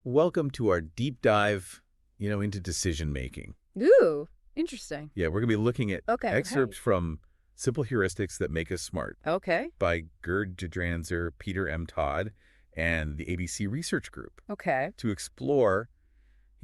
Welcome to our deep dive, into decision making. Ooh, interesting. Yeah, we're going to be looking at Okay. excerpts from Simple Heuristics That Make Us Smart Okay. by Gerd, Gigerenzer, Peter M. Todd, and the ABC Research Group Okay. to explore,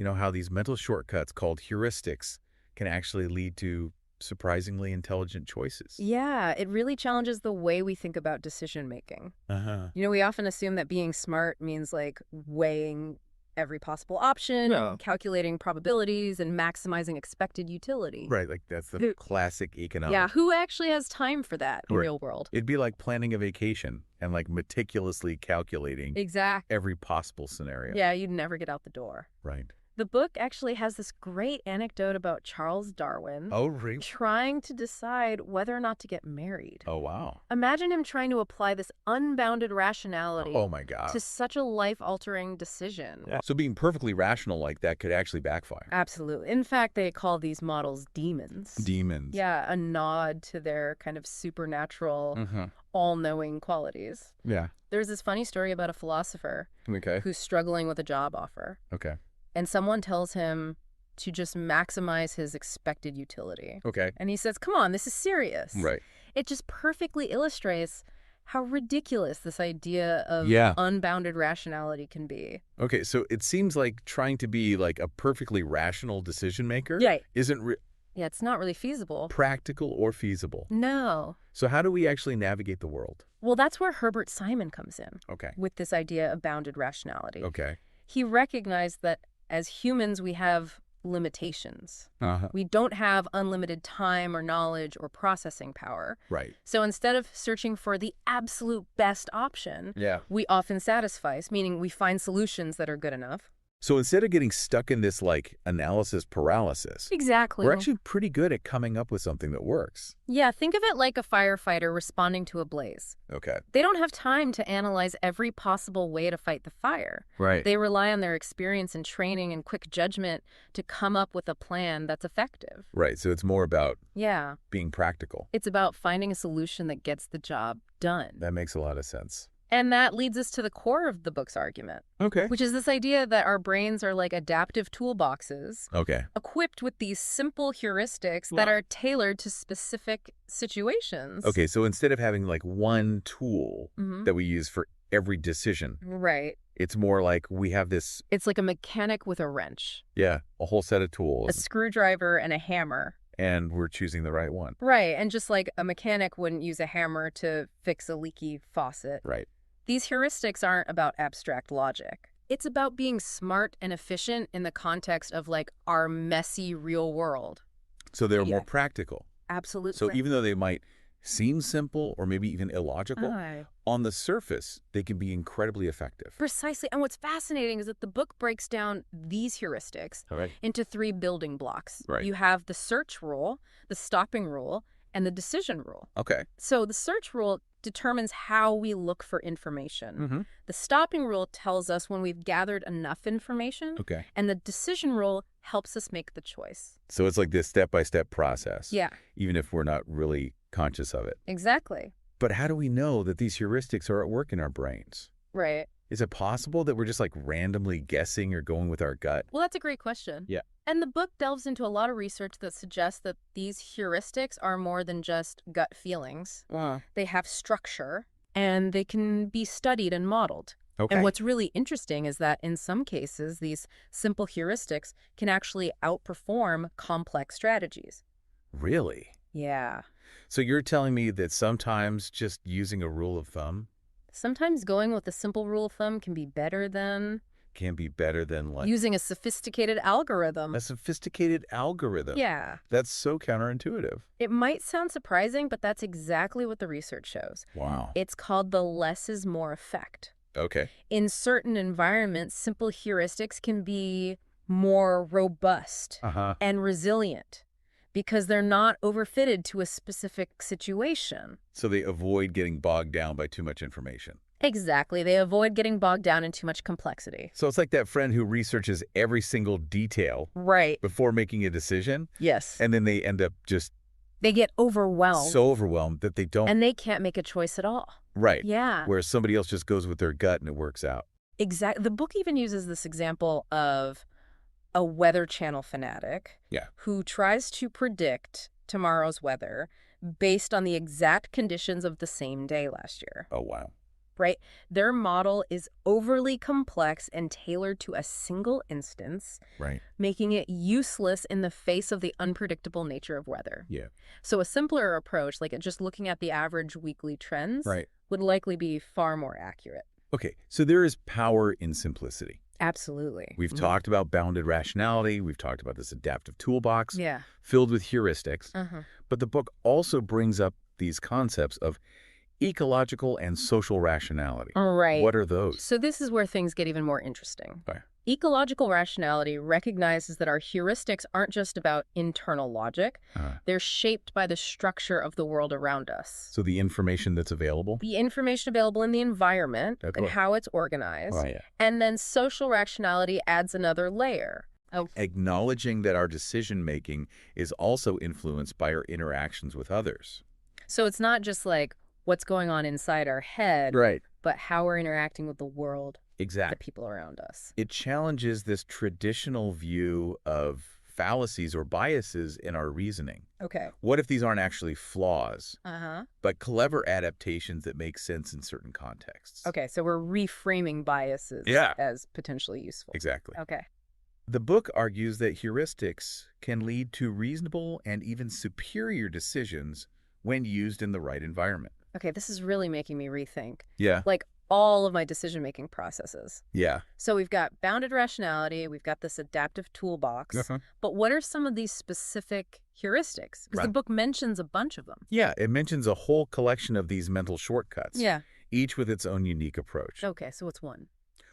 how these mental shortcuts called heuristics can actually lead to surprisingly intelligent choices. Yeah, it really challenges the way we think about decision making. Uh-huh. We often assume that being smart means like weighing every possible option, Yeah. calculating probabilities, and maximizing expected utility. Right, like that's the Who- classic economic. Yeah, who actually has time for that in Right. real world? It'd be like planning a vacation and like meticulously calculating Exactly. every possible scenario. Yeah, you'd never get out the door. Right. The book actually has this great anecdote about Charles Darwin Oh, really? trying to decide whether or not to get married. Oh, wow. Imagine him trying to apply this unbounded rationality Oh, my God. to such a life-altering decision. Yeah. So being perfectly rational like that could actually backfire. Absolutely. In fact, they call these models demons. Demons. Yeah, a nod to their kind of supernatural, Mm-hmm. all-knowing qualities. Yeah. There's this funny story about a philosopher Okay. who's struggling with a job offer, Okay. and someone tells him to just maximize his expected utility. Okay. And he says, come on, this is serious. Right. It just perfectly illustrates how ridiculous this idea of Yeah. unbounded rationality can be. Okay. So it seems like trying to be like a perfectly rational decision maker Yeah. isn't Yeah, it's not really feasible. practical or feasible. No. So how do we actually navigate the world? Well, that's where Herbert Simon comes in Okay. with this idea of bounded rationality. Okay. He recognized that as humans, we have limitations. Uh-huh. We don't have unlimited time or knowledge or processing power. Right. So instead of searching for the absolute best option, Yeah. we often satisfy, meaning we find solutions that are good enough. So instead of getting stuck in this like analysis paralysis, Exactly. we're actually pretty good at coming up with something that works. Yeah, think of it like a firefighter responding to a blaze. Okay. They don't have time to analyze every possible way to fight the fire. Right. They rely on their experience and training and quick judgment to come up with a plan that's effective. Right. So it's more about Yeah, being practical. it's about finding a solution that gets the job done. That makes a lot of sense. And that leads us to the core of the book's argument, Okay. which is this idea that our brains are like adaptive toolboxes Okay. equipped with these simple heuristics that are tailored to specific situations. Okay. So instead of having like one tool Mhm. that we use for every decision, Right. it's more like we have this, It's like a mechanic with a wrench, a whole set of a tools, screwdriver, and a hammer. and we're choosing the right one. Right. And just like a mechanic wouldn't use a hammer to fix a leaky faucet, Right. these heuristics aren't about abstract logic. It's about being smart and efficient in the context of like our messy real world. So they're Yeah. more practical. Absolutely. So even though they might seem simple or maybe even illogical, on the surface, they can be incredibly effective. Precisely. And what's fascinating is that the book breaks down these heuristics All right. into 3 building blocks. Right. You have the search rule, the stopping rule, and the decision rule. Okay. So the search rule determines how we look for information. Mm-hmm. The stopping rule tells us when we've gathered enough information, Okay. and the decision rule helps us make the choice. So it's like this step-by-step process. Yeah, Even if we're not really conscious of it. exactly. But how do we know that these heuristics are at work in our brains? Right. Is it possible that we're just like randomly guessing or going with our gut? Well, that's a great question. Yeah. And the book delves into a lot of research that suggests that these heuristics are more than just gut feelings. They have structure, and they can be studied and modeled. Okay. And what's really interesting is that in some cases, these simple heuristics can actually outperform complex strategies. Really? Yeah. So you're telling me that sometimes just using a rule of thumb Sometimes going with a simple rule of thumb can be better than can be better than like using a sophisticated algorithm. a sophisticated algorithm? Yeah. That's so counterintuitive. It might sound surprising, but that's exactly what the research shows. Wow. It's called the less is more effect. Okay. In certain environments, simple heuristics can be more robust Uh-huh. and resilient because they're not overfitted to a specific situation. So they avoid getting bogged down by too much information. Exactly. They avoid getting bogged down in too much complexity. So it's like that friend who researches every single detail Right. before making a decision, Yes. and then they end up just They get overwhelmed. so overwhelmed that they don't. And they can't make a choice at all. Right. Yeah. Whereas somebody else just goes with their gut and it works out. Exactly. The book even uses this example of a Weather Channel fanatic Yeah. who tries to predict tomorrow's weather based on the exact conditions of the same day last year. Oh, wow. Right? Their model is overly complex and tailored to a single instance, Right. making it useless in the face of the unpredictable nature of weather. Yeah. So a simpler approach, like just looking at the average weekly trends, Right. would likely be far more accurate. Okay, so there is power in simplicity. Absolutely. We've talked about bounded rationality. We've talked about this adaptive toolbox Yeah. filled with heuristics. Uh-huh. But the book also brings up these concepts of ecological and social rationality. All right. What are those? So this is where things get even more interesting. Okay. Ecological rationality recognizes that our heuristics aren't just about internal logic. They're shaped by the structure of the world around us. So the information that's available? The information available in the environment Okay. and how it's organized. Oh, yeah. And then social rationality adds another layer. Acknowledging that our decision-making is also influenced by our interactions with others. So it's not just like what's going on inside our head, Right. but how we're interacting with the world, the Exactly. people around us. It challenges this traditional view of fallacies or biases in our reasoning. Okay. What if these aren't actually flaws, Uh-huh. but clever adaptations that make sense in certain contexts? Okay, so we're reframing biases Yeah. as potentially useful. Exactly. Okay. The book argues that heuristics can lead to reasonable and even superior decisions when used in the right environment. Okay, this is really making me rethink, Yeah. like, all of my decision-making processes. Yeah. So we've got bounded rationality, we've got this adaptive toolbox, but what are some of these specific heuristics? Because the Right. book mentions a bunch of them. Yeah, it mentions a whole collection of these mental shortcuts, Yeah. each with its own unique approach. Okay, so what's one?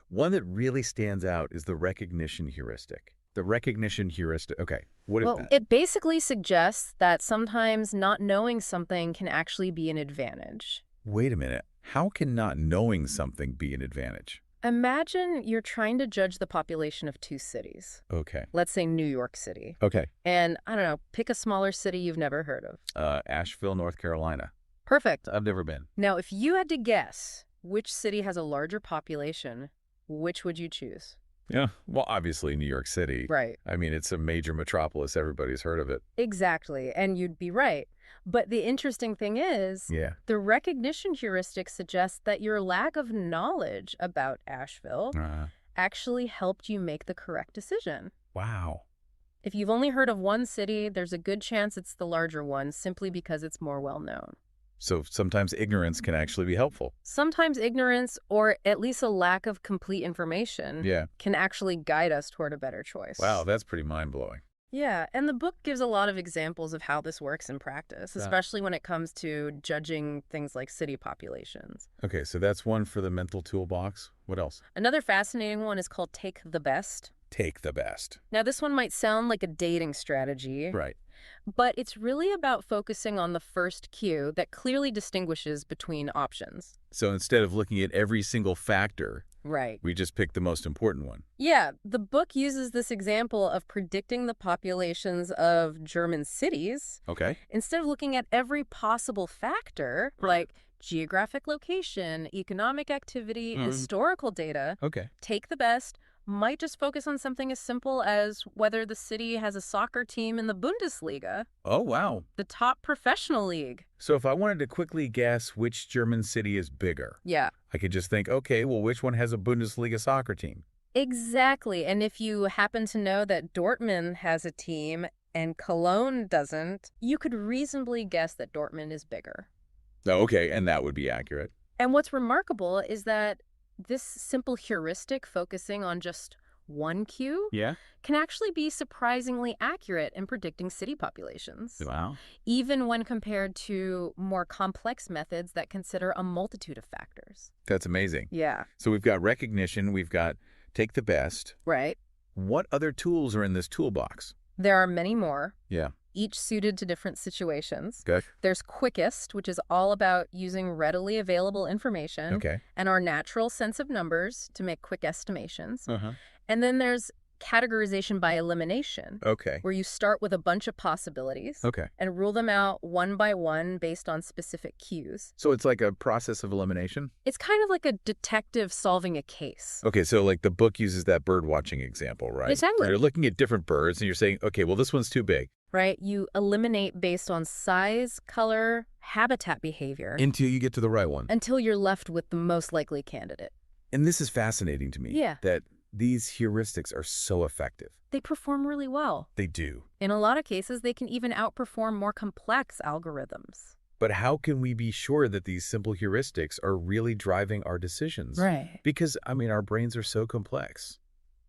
One that really stands out is the recognition heuristic. The recognition heuristic. Okay, what is that? It basically suggests that sometimes not knowing something can actually be an advantage. Wait a minute. How can not knowing something be an advantage? Imagine you're trying to judge the population of two cities. Okay. Let's say New York City. Okay. And, I don't know, pick a smaller city you've never heard of. Asheville, North Carolina. Perfect. I've never been. Now, if you had to guess which city has a larger population, which would you choose? Yeah. Well, obviously New York City. Right. I mean, it's a major metropolis. Everybody's heard of it. Exactly. And you'd be right. But the interesting thing is, Yeah. the recognition heuristic suggests that your lack of knowledge about Asheville actually helped you make the correct decision. Wow. If you've only heard of one city, there's a good chance it's the larger one simply because it's more well-known. So sometimes ignorance can actually be helpful. Sometimes ignorance, or at least a lack of complete information, can actually guide us toward a better choice. Wow, that's pretty mind-blowing. Yeah, and the book gives a lot of examples of how this works in practice, especially when it comes to judging things like city populations. Okay, so that's one for the mental toolbox. What else? Another fascinating one is called Take the Best. Take the best. Now, this one might sound like a dating strategy, Right. but it's really about focusing on the first cue that clearly distinguishes between options. So instead of looking at every single factor, Right. we just pick the most important one. Yeah, the book uses this example of predicting the populations of German cities. Okay. Instead of looking at every possible factor, like geographic location, economic activity, historical data, Okay. Take the Best might just focus on something as simple as whether the city has a soccer team in the Bundesliga, Oh, wow. the top professional league. So if I wanted to quickly guess which German city is bigger, Yeah. I could just think, okay, well, which one has a Bundesliga soccer team? Exactly. And if you happen to know that Dortmund has a team and Cologne doesn't, you could reasonably guess that Dortmund is bigger. Oh, okay, and that would be accurate. And what's remarkable is that this simple heuristic focusing on just one cue can actually be surprisingly accurate in predicting city populations, Wow. even when compared to more complex methods that consider a multitude of factors. That's amazing. Yeah. So we've got recognition, we've got take the best. Right. What other tools are in this toolbox? There are many more, Yeah. each suited to different situations. Okay. There's quickest, which is all about using readily available information Okay. and our natural sense of numbers to make quick estimations. Uh-huh. And then there's categorization by elimination, Okay. where you start with a bunch of possibilities Okay. and rule them out one by one based on specific cues. So it's like a process of elimination? It's kind of like a detective solving a case. Okay, so like the book uses that bird watching example, right? Exactly. You're looking at different birds and you're saying, okay, well, this one's too big. Right? You eliminate based on size, color, habitat behavior Until you get to the right one. until you're left with the most likely candidate. And this is fascinating to me. Yeah. That these heuristics are so effective. They perform really well. They do. In a lot of cases, they can even outperform more complex algorithms. But how can we be sure that these simple heuristics are really driving our decisions? Right. Because, I mean, our brains are so complex.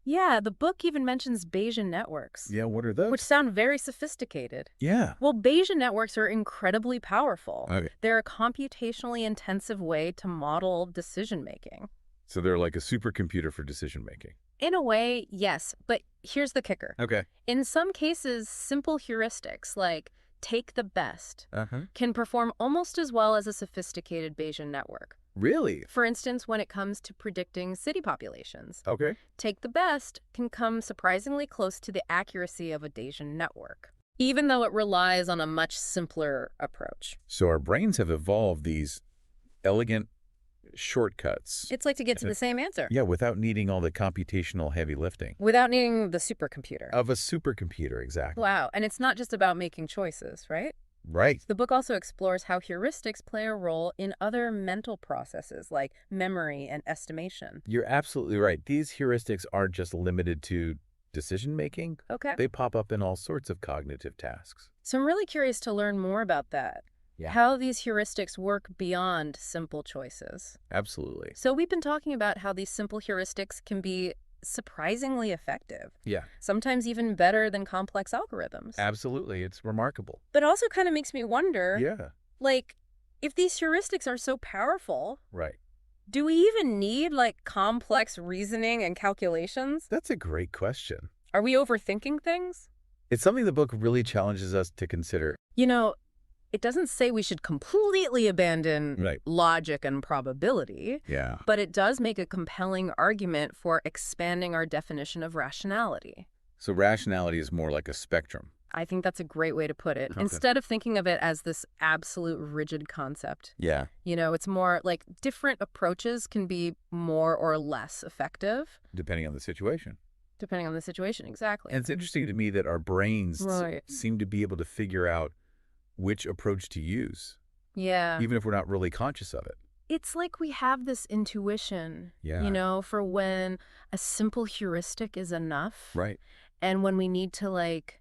Yeah, the book even mentions Bayesian networks, Yeah, what are those? which sound very sophisticated. Yeah. Well, Bayesian networks are incredibly powerful. Okay. They're a computationally intensive way to model decision-making. So they're like a supercomputer for decision making. In a way, yes, but here's the kicker. Okay. In some cases, simple heuristics like take the best can perform almost as well as a sophisticated Bayesian network. Really? For instance, when it comes to predicting city populations, Okay. take the best can come surprisingly close to the accuracy of a Bayesian network, even though it relies on a much simpler approach. So our brains have evolved these elegant shortcuts. It's like to get to the same answer. Yeah, without needing all the computational heavy lifting. Without needing the supercomputer. Of a supercomputer, exactly. Wow, and it's not just about making choices, right? Right. The book also explores how heuristics play a role in other mental processes like memory and estimation. You're absolutely right. These heuristics aren't just limited to decision making. Okay. They pop up in all sorts of cognitive tasks. So I'm really curious to learn more about that. Yeah. How these heuristics work beyond simple choices. Absolutely. So we've been talking about how these simple heuristics can be surprisingly effective. Yeah. Sometimes even better than complex algorithms. Absolutely. It's remarkable. But also kind of makes me wonder, Yeah. like, if these heuristics are so powerful, Right. do we even need, like, complex reasoning and calculations? That's a great question. Are we overthinking things? It's something the book really challenges us to consider. You know, it doesn't say we should completely abandon Right. logic and probability, Yeah. but it does make a compelling argument for expanding our definition of rationality. So rationality is more like a spectrum. I think that's a great way to put it. Okay. Instead of thinking of it as this absolute rigid concept, Yeah. you know, it's more like different approaches can be more or less effective, Depending on the situation. depending on the situation. Exactly. And it's interesting to me that our brains Right. seem to be able to figure out which approach to use, Yeah. even if we're not really conscious of it. It's like we have this intuition, Yeah. you know, for when a simple heuristic is enough. Right. And when we need to, like,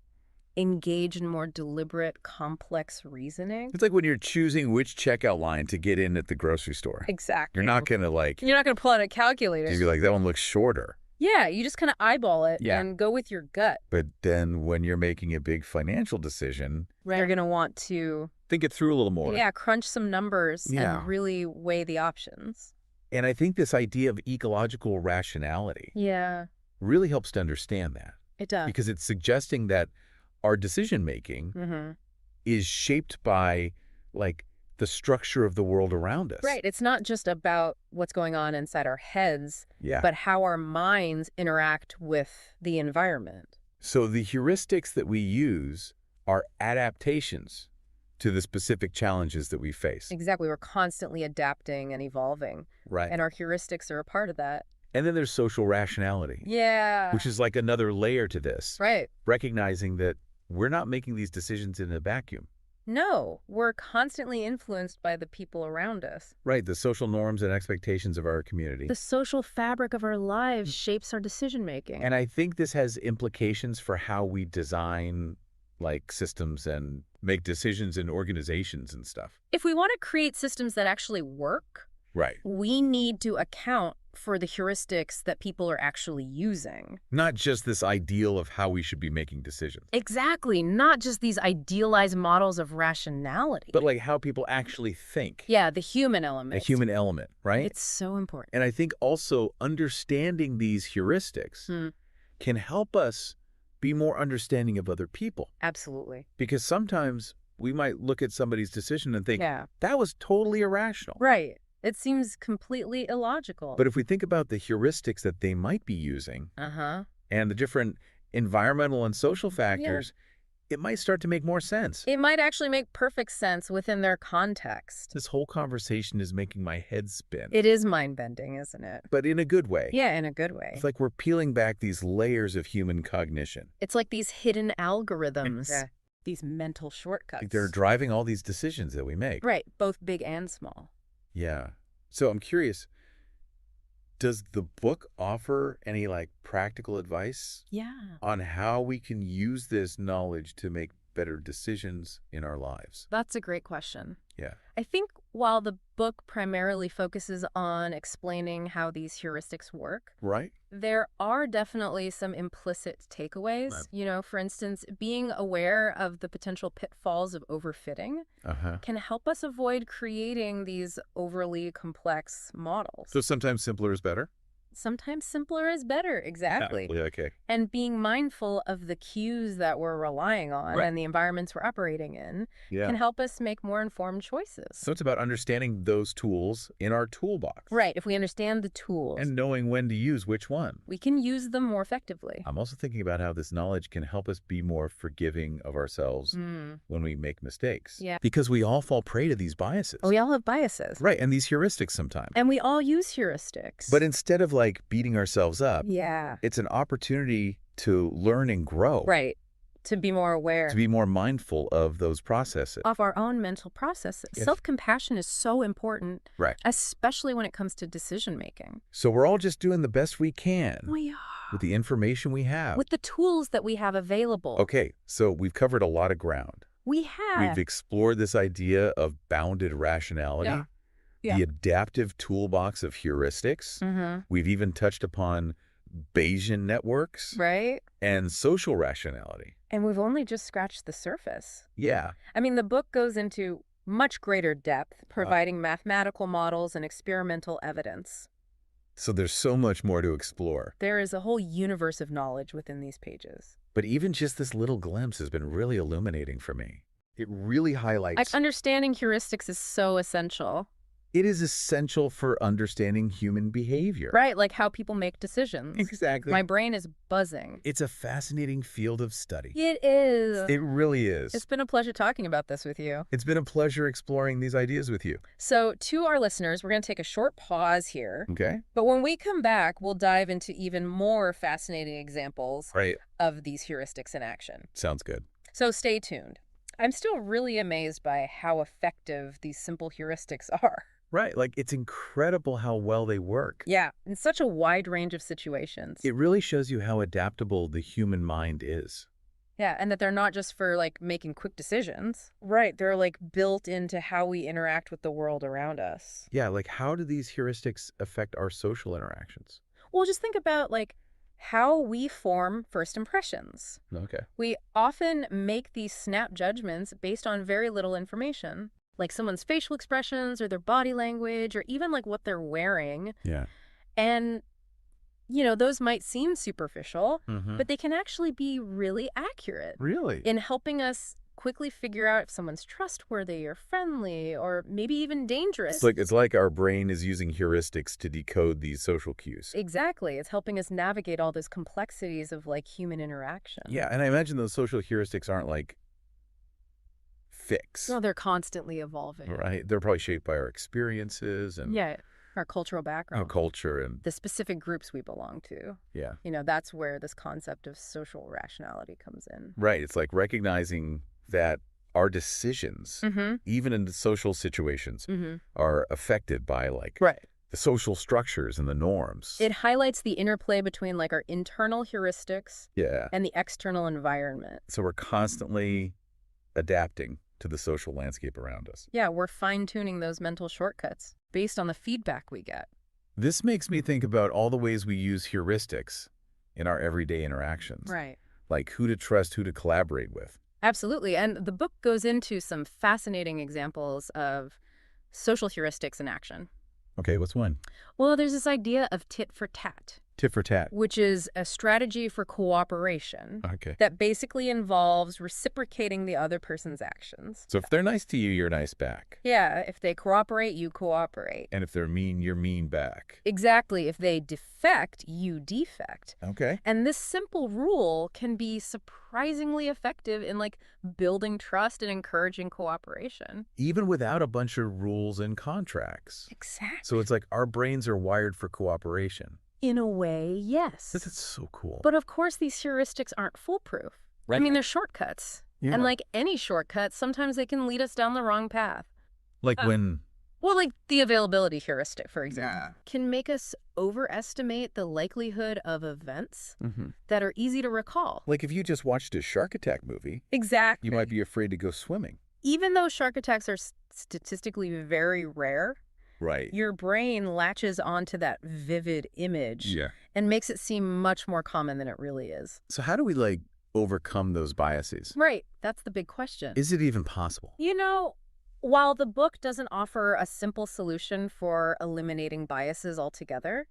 engage in more deliberate, complex reasoning. It's like when you're choosing which checkout line to get in at the grocery store. Exactly. You're not going to You're not going to pull out a calculator. just be like, that one looks shorter. Yeah, you just kind of eyeball it Yeah. and go with your gut. But then when you're making a big financial decision, You're going to want to, think it through a little more. yeah, crunch some numbers Yeah. and really weigh the options. And I think this idea of ecological rationality Yeah, really helps to understand that, it does. because it's suggesting that our decision-making Mm-hmm. is shaped by, like, the structure of the world around us. Right. It's not just about what's going on inside our heads, Yeah. but how our minds interact with the environment. So the heuristics that we use are adaptations to the specific challenges that we face. Exactly. We're constantly adapting and evolving. Right. And our heuristics are a part of that. And then there's social rationality, Yeah. which is like another layer to this, Right. recognizing that we're not making these decisions in a vacuum. No, we're constantly influenced by the people around us. Right, the social norms and expectations of our community. The social fabric of our lives shapes our decision-making. And I think this has implications for how we design, like, systems and make decisions in organizations and stuff. If we want to create systems that actually work, Right. we need to account for the heuristics that people are actually using. Not just this ideal of how we should be making decisions, Exactly. Not just these idealized models of rationality. but like how people actually think. Yeah, the human element. A human element, right? It's so important. And I think also understanding these heuristics can help us be more understanding of other people. Absolutely. Because sometimes we might look at somebody's decision and think, Yeah. that was totally irrational. Right. It seems completely illogical. But if we think about the heuristics that they might be using, Uh-huh. and the different environmental and social factors, it might start to make more sense. It might actually make perfect sense within their context. This whole conversation is making my head spin. It is mind-bending, isn't it? But in a good way. Yeah, in a good way. It's like we're peeling back these layers of human cognition. It's like these hidden algorithms. Yeah. These mental shortcuts. Like they're driving all these decisions that we make. Right, both big and small. Yeah. So I'm curious, does the book offer any practical advice on how we can use this knowledge to make better decisions in our lives? That's a great question. Yeah. I think while the book primarily focuses on explaining how these heuristics work, right, there are definitely some implicit takeaways. Right. For instance, being aware of the potential pitfalls of overfitting can help us avoid creating these overly complex models. So sometimes simpler is better? Sometimes simpler is better, exactly. Yeah, okay. And being mindful of the cues that we're relying on and the environments we're operating in can help us make more informed choices. So it's about understanding those tools in our toolbox. Right. If we understand the tools. And knowing when to use which one. We can use them more effectively. I'm also thinking about how this knowledge can help us be more forgiving of ourselves when we make mistakes. Yeah. Because we all fall prey to these biases. We all have biases. Right. And these heuristics sometimes. And we all use heuristics. But instead of beating ourselves up, it's an opportunity to learn and grow. Right. To be more aware. To be more mindful of those processes. Of our own mental processes. Yes. Self-compassion is so important. Right. Especially when it comes to decision-making. So we're all just doing the best we can. We are. With the information we have. With the tools that we have available. Okay, so we've covered a lot of ground. We have. We've explored this idea of bounded rationality. The adaptive toolbox of heuristics. We've even touched upon Bayesian networks. Right. And social rationality. And we've only just scratched the surface. Yeah. I mean, the book goes into much greater depth, providing mathematical models and experimental evidence. So there's so much more to explore. There is a whole universe of knowledge within these pages. But even just this little glimpse has been really illuminating for me. It really highlights... Understanding heuristics is so essential. It is essential for understanding human behavior. Right, like how people make decisions. Exactly. My brain is buzzing. It's a fascinating field of study. It is. It really is. It's been a pleasure talking about this with you. It's been a pleasure exploring these ideas with you. So, to our listeners, we're going to take a short pause here. Okay. But when we come back, we'll dive into even more fascinating examples of these heuristics in action. Sounds good. So stay tuned. I'm still really amazed by how effective these simple heuristics are. Right. It's incredible how well they work. Yeah, in such a wide range of situations. It really shows you how adaptable the human mind is. Yeah, and that they're not just for, making quick decisions. Right, they're, built into how we interact with the world around us. Yeah, how do these heuristics affect our social interactions? Well, just think about, how we form first impressions. Okay. We often make these snap judgments based on very little information. Like someone's facial expressions or their body language or even what they're wearing. Yeah. And, those might seem superficial, but they can actually be really accurate. Really? In helping us quickly figure out if someone's trustworthy or friendly or maybe even dangerous. It's like our brain is using heuristics to decode these social cues. Exactly. It's helping us navigate all those complexities of human interaction. Yeah, and I imagine those social heuristics aren't fixed. No, they're constantly evolving. Right. They're probably shaped by our experiences and our cultural background. Our culture and the specific groups we belong to. Yeah. That's where this concept of social rationality comes in. Right. It's recognizing that our decisions, even in the social situations, are affected by the social structures and the norms. It highlights the interplay between our internal heuristics and the external environment. So we're constantly adapting to the social landscape around us. Yeah, we're fine-tuning those mental shortcuts based on the feedback we get. This makes me think about all the ways we use heuristics in our everyday interactions. Right. Who to trust, who to collaborate with. Absolutely. And the book goes into some fascinating examples of social heuristics in action. Okay, what's one? Well, there's this idea of tit for tat. Tit for tat. Which is a strategy for cooperation. Okay. That basically involves reciprocating the other person's actions. So if they're nice to you, you're nice back. Yeah, if they cooperate, you cooperate. And if they're mean, you're mean back. Exactly. If they defect, you defect. Okay. And this simple rule can be surprisingly effective in, like, building trust and encouraging cooperation. Even without a bunch of rules and contracts. Exactly. So it's like our brains are wired for cooperation. In a way, yes. This is so cool. But of course, these heuristics aren't foolproof. Right. I mean, they're shortcuts. Yeah. And like any shortcut, sometimes they can lead us down the wrong path. Like when? Well, like the availability heuristic, for example, can make us overestimate the likelihood of events that are easy to recall. Like if you just watched a shark attack movie. Exactly. You might be afraid to go swimming. Even though shark attacks are statistically very rare, right, your brain latches onto that vivid image and makes it seem much more common than it really is. So how do we, like, overcome those biases? Right. That's the big question. Is it even possible? You know, while the book doesn't offer a simple solution for eliminating biases altogether,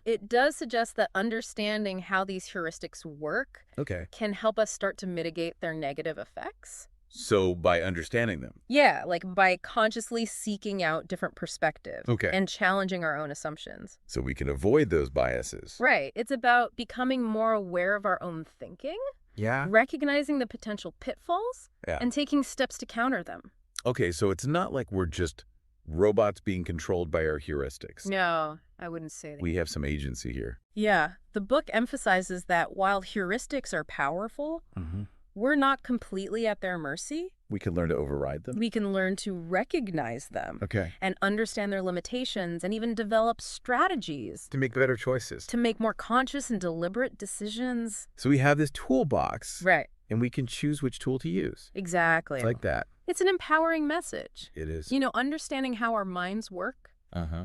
it does suggest that understanding how these heuristics work can help us start to mitigate their negative effects. So by understanding them? Yeah, like by consciously seeking out different perspectives and challenging our own assumptions. So we can avoid those biases. Right. It's about becoming more aware of our own thinking, recognizing the potential pitfalls, and taking steps to counter them. Okay, so it's not like we're just robots being controlled by our heuristics. No, I wouldn't say that. We have some agency here. Yeah, the book emphasizes that while heuristics are powerful, we're not completely at their mercy. We can learn to override them? We can learn to recognize them. And understand their limitations and even develop strategies. To make better choices. To make more conscious and deliberate decisions. So we have this toolbox. Right. And we can choose which tool to use. Exactly. It's like that. It's an empowering message. It is. You know, understanding how our minds work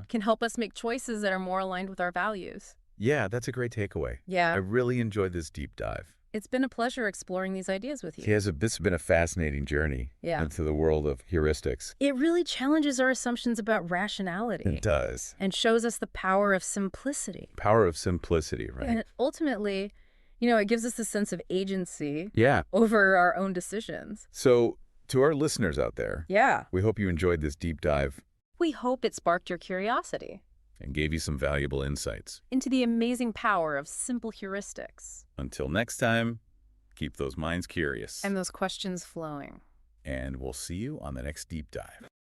can help us make choices that are more aligned with our values. Yeah, that's a great takeaway. Yeah. I really enjoyed this deep dive. It's been a pleasure exploring these ideas with you. This has been a fascinating journey into the world of heuristics. It really challenges our assumptions about rationality. It does. And shows us the power of simplicity. Power of simplicity, right? And ultimately, you know, it gives us a sense of agency over our own decisions. So to our listeners out there, we hope you enjoyed this deep dive. We hope it sparked your curiosity. And gave you some valuable insights. Into the amazing power of simple heuristics. Until next time, keep those minds curious. And those questions flowing. And we'll see you on the next deep dive.